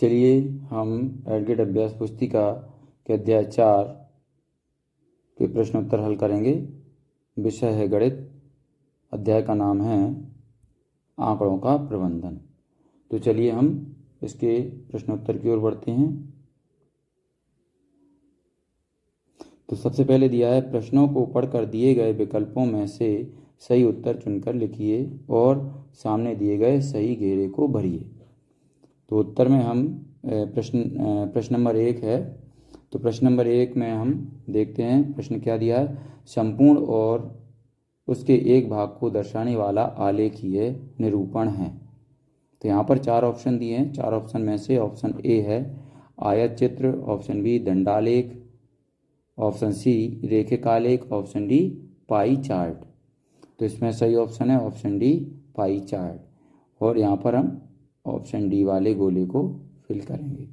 चलिए हम एडगेट अभ्यास पुस्तिका के अध्याय 4 के प्रश्नोत्तर हल करेंगे। विषय है गणित। अध्याय का नाम है आंकड़ों का प्रबंधन। तो चलिए हम इसके प्रश्नोत्तर की ओर बढ़ते हैं। तो सबसे पहले दिया है, प्रश्नों को पढ़कर दिए गए विकल्पों में से सही उत्तर चुनकर लिखिए और सामने दिए गए सही घेरे को भरिए। तो उत्तर में हम प्रश्न नंबर 1 है। तो प्रश्न नंबर 1 में हम देखते हैं प्रश्न क्या दिया है। संपूर्ण और उसके एक भाग को दर्शाने वाला आलेखीय निरूपण है। तो यहाँ पर 4 ऑप्शन दिए हैं। 4 ऑप्शन में से ऑप्शन ए है आयत चित्र, ऑप्शन बी दंडालेख, ऑप्शन सी रेखिकालेख, ऑप्शन डी पाई चार्ट। तो इसमें सही ऑप्शन है ऑप्शन डी पाई चार्ट। और यहाँ पर हम ऑप्शन डी वाले गोले को फिल करेंगे।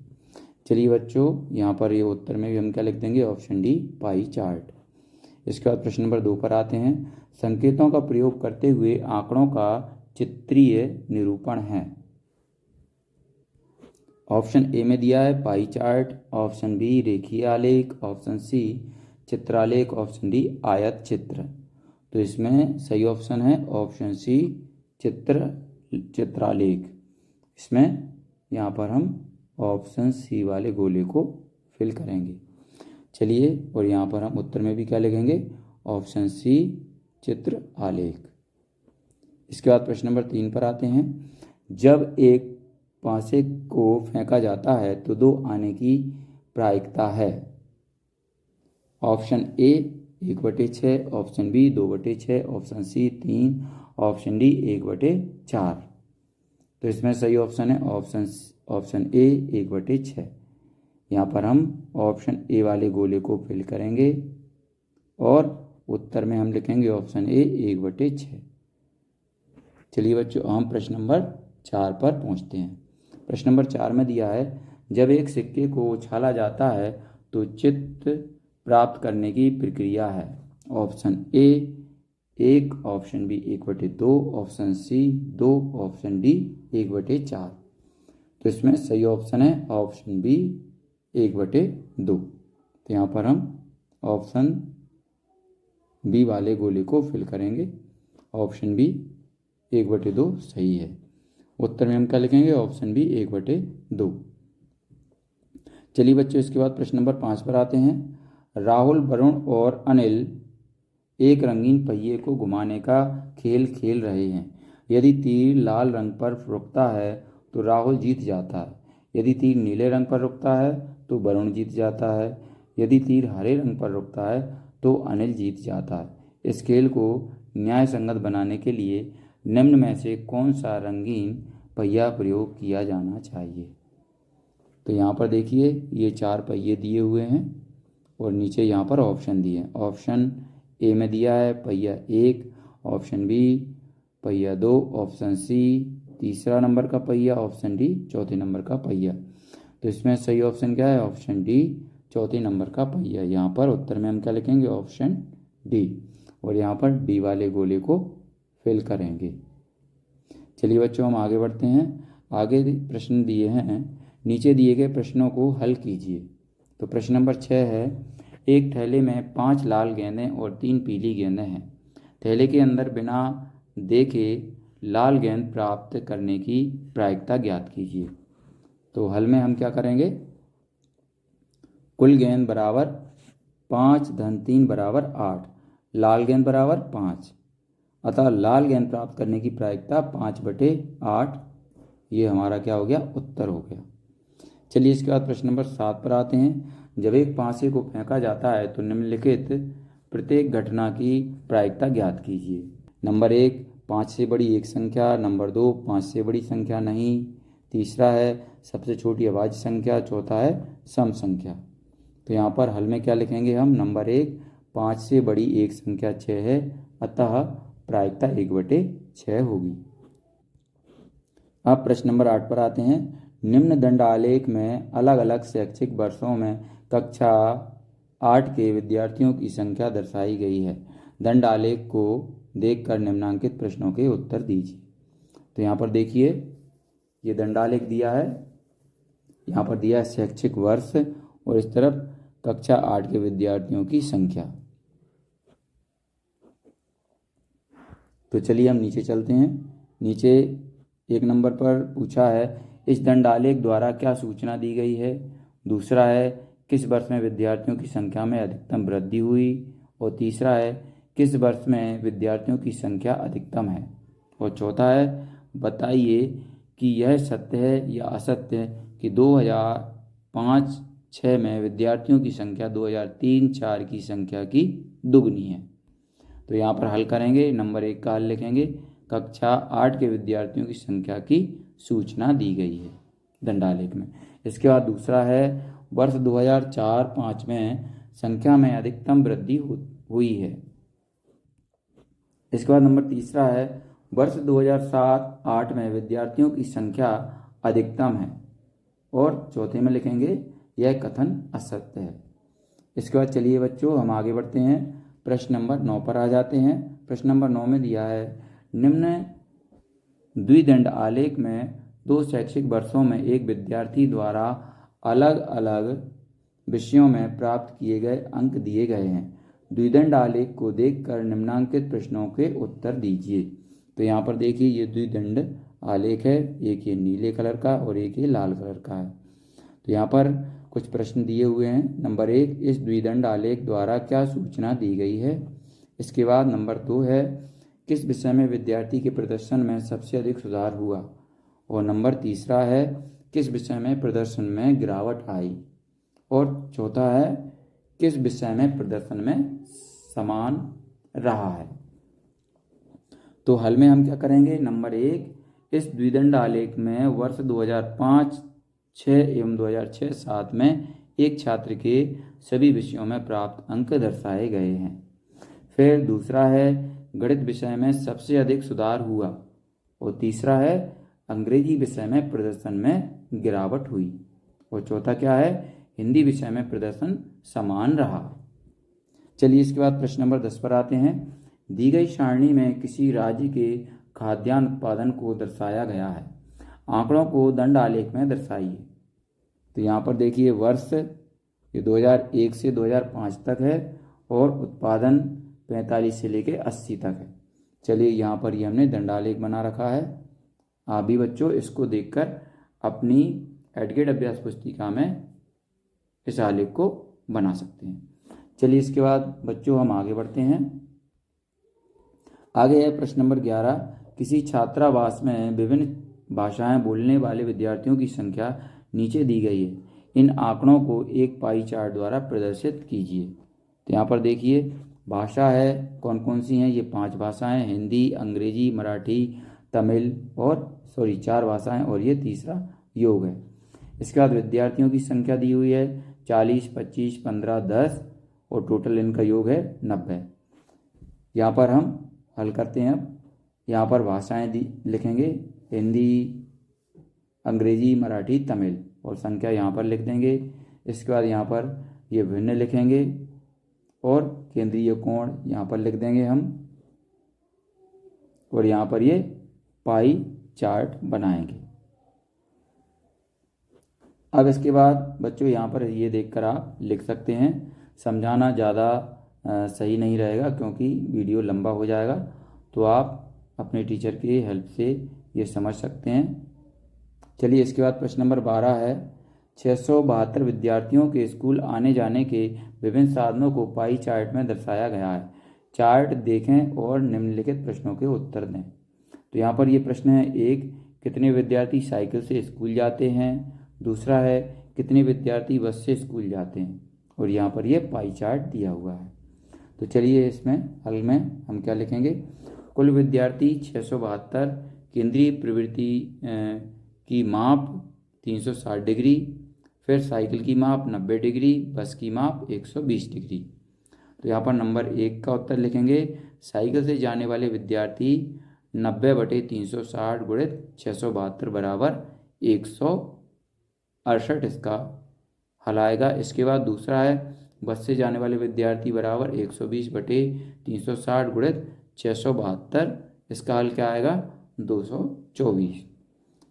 चलिए बच्चों, यहाँ पर ये उत्तर में भी हम क्या लिख देंगे, ऑप्शन डी पाई चार्ट। इसके बाद प्रश्न नंबर 2 पर आते हैं। संकेतों का प्रयोग करते हुए आंकड़ों का चित्रीय निरूपण है। ऑप्शन ए में दिया है पाई चार्ट, ऑप्शन बी रेखीय आलेख, ऑप्शन सी चित्रालेख, ऑप्शन डी आयत चित्र। तो इसमें सही ऑप्शन है ऑप्शन सी चित्रालेख। इसमें यहाँ पर हम ऑप्शन सी वाले गोले को फिल करेंगे। चलिए, और यहाँ पर हम उत्तर में भी क्या लिखेंगे, ऑप्शन सी चित्र आलेख। इसके बाद प्रश्न नंबर 3 पर आते हैं। जब एक पासे को फेंका जाता है तो 2 आने की प्रायिकता है। Option A 1/6, option B 2/6, option C 3, option D 1/4। तो इसमें सही ऑप्शन है ऑप्शन ए 1/6। यहाँ पर हम ऑप्शन ए वाले गोले को फिल करेंगे और उत्तर में हम लिखेंगे ऑप्शन ए 1/6। चलिए बच्चों, हम प्रश्न नंबर 4 पर पहुँचते हैं। प्रश्न नंबर 4 में दिया है, जब एक सिक्के को उछाला जाता है तो चित्र प्राप्त करने की प्रक्रिया है। Option A 1, option B 1/2, option C 2, option D 1/4। तो इसमें सही ऑप्शन है ऑप्शन बी 1/2। तो यहाँ पर हम ऑप्शन बी वाले गोले को फिल करेंगे। ऑप्शन बी 1/2 सही है। उत्तर में हम क्या लिखेंगे, ऑप्शन बी 1/2। चलिए बच्चों, इसके बाद प्रश्न नंबर 5 पर आते हैं। राहुल, वरुण और अनिल एक रंगीन पहिए को घुमाने का खेल खेल रहे हैं। यदि तीर लाल रंग पर रुकता है तो राहुल जीत जाता है। यदि तीर नीले रंग पर रुकता है तो वरुण जीत जाता है। यदि तीर हरे रंग पर रुकता है तो अनिल जीत जाता है। इस खेल को न्याय संगत बनाने के लिए निम्न में से कौन सा रंगीन पहिया प्रयोग किया जाना चाहिए। तो यहाँ पर देखिए, ये 4 पहिए दिए हुए हैं और नीचे यहाँ पर ऑप्शन दिए हैं। ऑप्शन ए में दिया है पहिया 1, ऑप्शन बी पहिया 2, ऑप्शन सी तीसरा नंबर का पहिया, ऑप्शन डी चौथे नंबर का पहिया। तो इसमें सही ऑप्शन क्या है, ऑप्शन डी चौथे नंबर का पहिया। यहाँ पर उत्तर में हम क्या लिखेंगे, ऑप्शन डी। और यहाँ पर डी वाले गोले को फिल करेंगे। चलिए बच्चों, हम आगे बढ़ते हैं। आगे प्रश्न दिए हैं, नीचे दिए गए प्रश्नों को हल कीजिए। तो प्रश्न नंबर 6 है, एक थैले में 5 लाल गेंदें और 3 पीली गेंदें हैं। थैले के अंदर बिना देखे लाल गेंद प्राप्त करने की प्रायिकता ज्ञात कीजिए। तो हल में हम क्या करेंगे, कुल गेंद बराबर 5 धन 3 बराबर 8, लाल गेंद बराबर 5, अतः लाल गेंद प्राप्त करने की प्रायिकता 5/8। ये हमारा क्या हो गया, उत्तर हो गया। चलिए, इसके बाद प्रश्न नंबर 7 पर आते हैं। जब एक पासे को फेंका जाता है तो निम्नलिखित प्रत्येक घटना की प्रायिकता ज्ञात कीजिए। नंबर 1, 5 से बड़ी एक संख्या। नंबर 2, 5 से बड़ी संख्या नहीं। तीसरा है सबसे छोटी अभाज्य संख्या। चौथा है सम संख्या। तो यहाँ पर हल में क्या लिखेंगे हम, नंबर 1, 5 से बड़ी एक संख्या 6 है, अतः प्रायिकता 1/6 होगी। अब प्रश्न नंबर 8 पर आते हैं। निम्न दंडालेख में अलग अलग शैक्षिक वर्षों में कक्षा 8 के विद्यार्थियों की संख्या दर्शाई गई है। दंडालेख को देखकर निम्नांकित प्रश्नों के उत्तर दीजिए। तो यहाँ पर देखिए, ये दंडालेख दिया है यहाँ पर दिया है शैक्षिक वर्ष और इस तरफ कक्षा 8 के विद्यार्थियों की संख्या। तो चलिए हम नीचे चलते हैं। नीचे 1 नंबर पर पूछा है इस दंडालेख द्वारा क्या सूचना दी गई है। दूसरा है किस वर्ष में विद्यार्थियों की संख्या में अधिकतम वृद्धि हुई। और तीसरा है किस वर्ष में विद्यार्थियों की संख्या अधिकतम है। और चौथा है बताइए कि यह सत्य है या असत्य है कि 2005-06 में विद्यार्थियों की संख्या 2003-04 की संख्या की दुगनी है। तो यहाँ पर हल करेंगे। नंबर 1 का हल लिखेंगे, कक्षा 8 के विद्यार्थियों की संख्या की सूचना दी गई है दंडालेख में। इसके बाद दूसरा है वर्ष 2004-05 में संख्या में अधिकतम वृद्धि हुई है। इसके बाद नंबर तीसरा है वर्ष 2007-08 में विद्यार्थियों की संख्या अधिकतम है। और चौथे में लिखेंगे यह कथन असत्य है। इसके बाद चलिए बच्चों हम आगे बढ़ते हैं, प्रश्न नंबर 9 पर आ जाते हैं। प्रश्न नंबर 9 में दिया है निम्न द्विदंड आलेख में 2 शैक्षिक वर्षों में एक विद्यार्थी द्वारा अलग अलग विषयों में प्राप्त किए गए अंक दिए गए हैं। द्विदंड आलेख को देखकर निम्नांकित प्रश्नों के उत्तर दीजिए। तो यहाँ पर देखिए ये द्विदंड आलेख है, एक ये नीले कलर का और एक ये लाल कलर का है। तो यहाँ पर कुछ प्रश्न दिए हुए हैं। नंबर 1 इस द्विदंड आलेख द्वारा क्या सूचना दी गई है। इसके बाद नंबर 2 है किस विषय में विद्यार्थी के प्रदर्शन में सबसे अधिक सुधार हुआ। और नंबर तीसरा है किस विषय में प्रदर्शन में गिरावट आई। और चौथा है किस विषय में प्रदर्शन में समान रहा है। तो हल में हम क्या करेंगे, नंबर 1 इस द्विदंड आलेख में वर्ष 2005-06 एवं 2006-07 में एक छात्र के सभी विषयों में प्राप्त अंक दर्शाए गए हैं। फिर दूसरा है गणित विषय में सबसे अधिक सुधार हुआ। और तीसरा है अंग्रेजी विषय में प्रदर्शन में गिरावट हुई। और चौथा क्या है, हिंदी विषय में प्रदर्शन समान रहा। चलिए इसके बाद प्रश्न नंबर 10 पर आते हैं। दी गई सारणी में किसी राज्य के खाद्यान्न उत्पादन को दर्शाया गया है, आंकड़ों को दंड आलेख में दर्शाइए। तो यहाँ पर देखिए वर्ष ये 2001 से 2005 तक है और उत्पादन 45 से लेकर 80 तक है। चलिए यहाँ पर ये हमने दंडालेख बना रखा है। आप भी बच्चों इसको देखकर अपनी एडगेड अभ्यास पुस्तिका में इस आलेख को बना सकते हैं। चलिए इसके बाद बच्चों हम आगे बढ़ते हैं। आगे है प्रश्न नंबर 11 किसी छात्रावास में विभिन्न भाषाएं बोलने वाले विद्यार्थियों की संख्या नीचे दी गई है, इन आंकड़ों को एक पाई चार्ट द्वारा प्रदर्शित कीजिए। तो यहाँ पर देखिए भाषा है कौन कौन सी हैं, ये 5 भाषाएं, हिंदी, अंग्रेजी, मराठी, तमिल और 4 भाषाएं और ये तीसरा योग है। इसके बाद विद्यार्थियों की संख्या दी हुई है 40, 25, 15, 10 और टोटल इनका योग है 90। यहाँ पर हम हल करते हैं। अब यहाँ पर भाषाएं लिखेंगे हिंदी, अंग्रेजी, मराठी, तमिल और संख्या यहाँ पर लिख देंगे। इसके बाद यहाँ पर ये भिन्न लिखेंगे और केंद्रीय कोण यहाँ पर लिख देंगे हम और यहाँ पर ये पाई चार्ट बनाएंगे। अब इसके बाद बच्चों यहाँ पर ये देखकर आप लिख सकते हैं। समझाना ज़्यादा सही नहीं रहेगा क्योंकि वीडियो लंबा हो जाएगा, तो आप अपने टीचर की हेल्प से ये समझ सकते हैं। चलिए इसके बाद प्रश्न नंबर 12 है 672 विद्यार्थियों के स्कूल आने जाने के विभिन्न साधनों को पाई चार्ट में दर्शाया गया है। चार्ट देखें और निम्नलिखित प्रश्नों के उत्तर दें। तो यहाँ पर ये प्रश्न है, 1 कितने विद्यार्थी साइकिल से स्कूल जाते हैं। दूसरा है कितने विद्यार्थी बस से स्कूल जाते हैं और यहाँ पर ये पाई चार्ट दिया हुआ है। तो चलिए इसमें हल में हम क्या लिखेंगे, कुल विद्यार्थी 672, केंद्रीय प्रवृत्ति की माप 360 डिग्री, फिर साइकिल की माप 90 डिग्री, बस की माप 120 डिग्री। तो यहाँ पर नंबर 1 का उत्तर लिखेंगे, साइकिल से जाने वाले विद्यार्थी 90/360 गुणित 672 बराबर 168 इसका हल आएगा। इसके बाद दूसरा है बस से जाने वाले विद्यार्थी बराबर 120/360 गुणित 672, इसका हल क्या आएगा 224।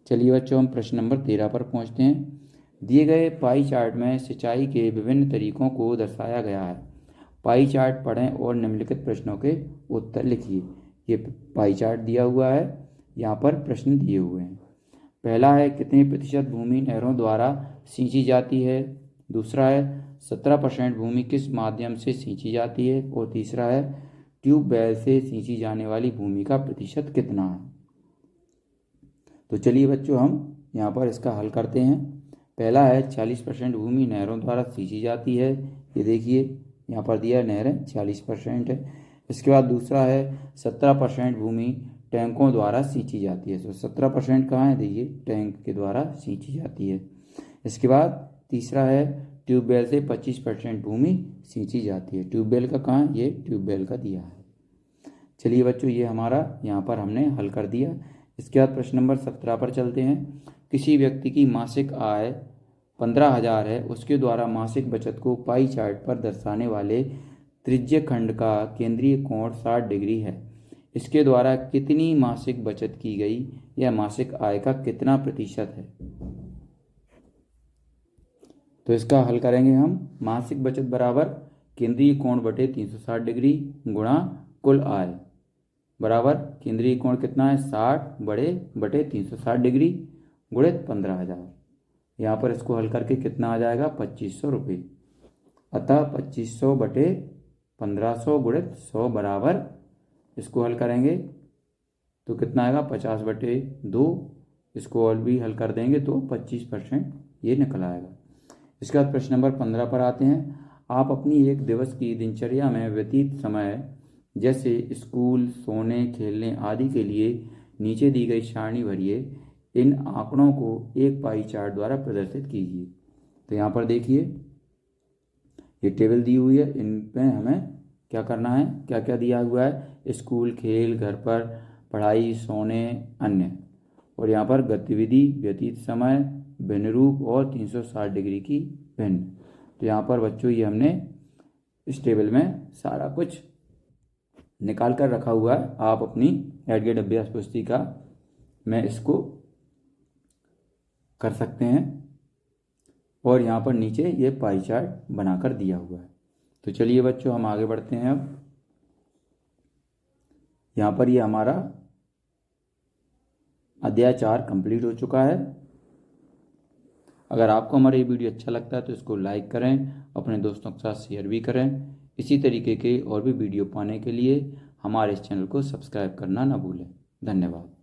चलिए बच्चों हम प्रश्न नंबर 13 पर पहुंचते हैं। दिए गए पाई चार्ट में सिंचाई के विभिन्न तरीकों को दर्शाया गया है। पाई चार्ट पढ़ें और निम्नलिखित प्रश्नों के उत्तर लिखिए। ये पाई चार्ट दिया हुआ है, यहाँ पर प्रश्न दिए हुए हैं। पहला है कितने प्रतिशत भूमि नहरों द्वारा सींची जाती है। दूसरा है 17% भूमि किस माध्यम से सींची जाती है। और तीसरा है ट्यूबवेल से सींची जाने वाली भूमि का प्रतिशत कितना है। तो चलिए बच्चों हम यहाँ पर इसका हल करते हैं। पहला है 40% भूमि नहरों द्वारा सींची जाती है। ये देखिए यहाँ पर दिया नहरें 40% है। इसके बाद दूसरा है 17% भूमि टैंकों द्वारा सींची जाती है। तो 17% कहाँ है, देखिए टैंक के द्वारा सींची जाती है। इसके बाद तीसरा है ट्यूबवेल से 25% भूमि सींची जाती है। ट्यूबवेल का कहाँ है, ये ट्यूबवेल का दिया है। चलिए बच्चों ये हमारा यहाँ पर हमने हल कर दिया। इसके बाद प्रश्न नंबर 17 पर चलते हैं। किसी व्यक्ति की मासिक आय 15,000 है, उसके द्वारा मासिक बचत को पाई चार्ट पर दर्शाने वाले त्रिज्य खंड का केंद्रीय कोण 60 डिग्री है। इसके द्वारा कितनी मासिक बचत की गई, या मासिक आय का कितना प्रतिशत है। तो इसका हल करेंगे हम। मासिक बचत बराबर केंद्रीय कोण बटे 360 डिग्री गुणा कुल आय बराबर केंद्रीय कोण कितना है 60 बटे 360 डिग्री गुणित 15,000। यहाँ पर इसको हल करके कितना आ जाएगा 2500 रुपये। अतः 2500 बटे 1500 गुणित 100 बराबर, इसको हल करेंगे तो कितना आएगा 50/2। इसको और भी हल कर देंगे तो 25% ये निकल आएगा। इसके बाद प्रश्न नंबर 15 पर आते हैं। आप अपनी एक दिवस की दिनचर्या में व्यतीत समय जैसे स्कूल, सोने, खेलने आदि के लिए नीचे दी गई सारणी भरिए। इन आंकड़ों को एक पाई चार्ट द्वारा प्रदर्शित कीजिए। तो यहाँ पर देखिए ये टेबल दी हुई है, इन पे हमें क्या करना है, क्या क्या दिया हुआ है, स्कूल, खेल, घर पर पढ़ाई, सोने, अन्य, और यहाँ पर गतिविधि, व्यतीत समय, भिन्न रूप और 360 डिग्री की भिन्न। तो यहाँ पर बच्चों ये हमने इस टेबल में सारा कुछ निकाल कर रखा हुआ है। आप अपनी एडगेट अभ्यास पुस्तिका में इसको कर सकते हैं, और यहाँ पर नीचे ये पाई चार्ट बनाकर दिया हुआ है। तो चलिए बच्चों हम आगे बढ़ते हैं। अब यहाँ पर ये हमारा अध्याय 4 कंप्लीट हो चुका है। अगर आपको हमारा ये वीडियो अच्छा लगता है तो इसको लाइक करें, अपने दोस्तों के साथ शेयर भी करें। इसी तरीके के और भी वीडियो पाने के लिए हमारे इस चैनल को सब्सक्राइब करना ना भूलें। धन्यवाद।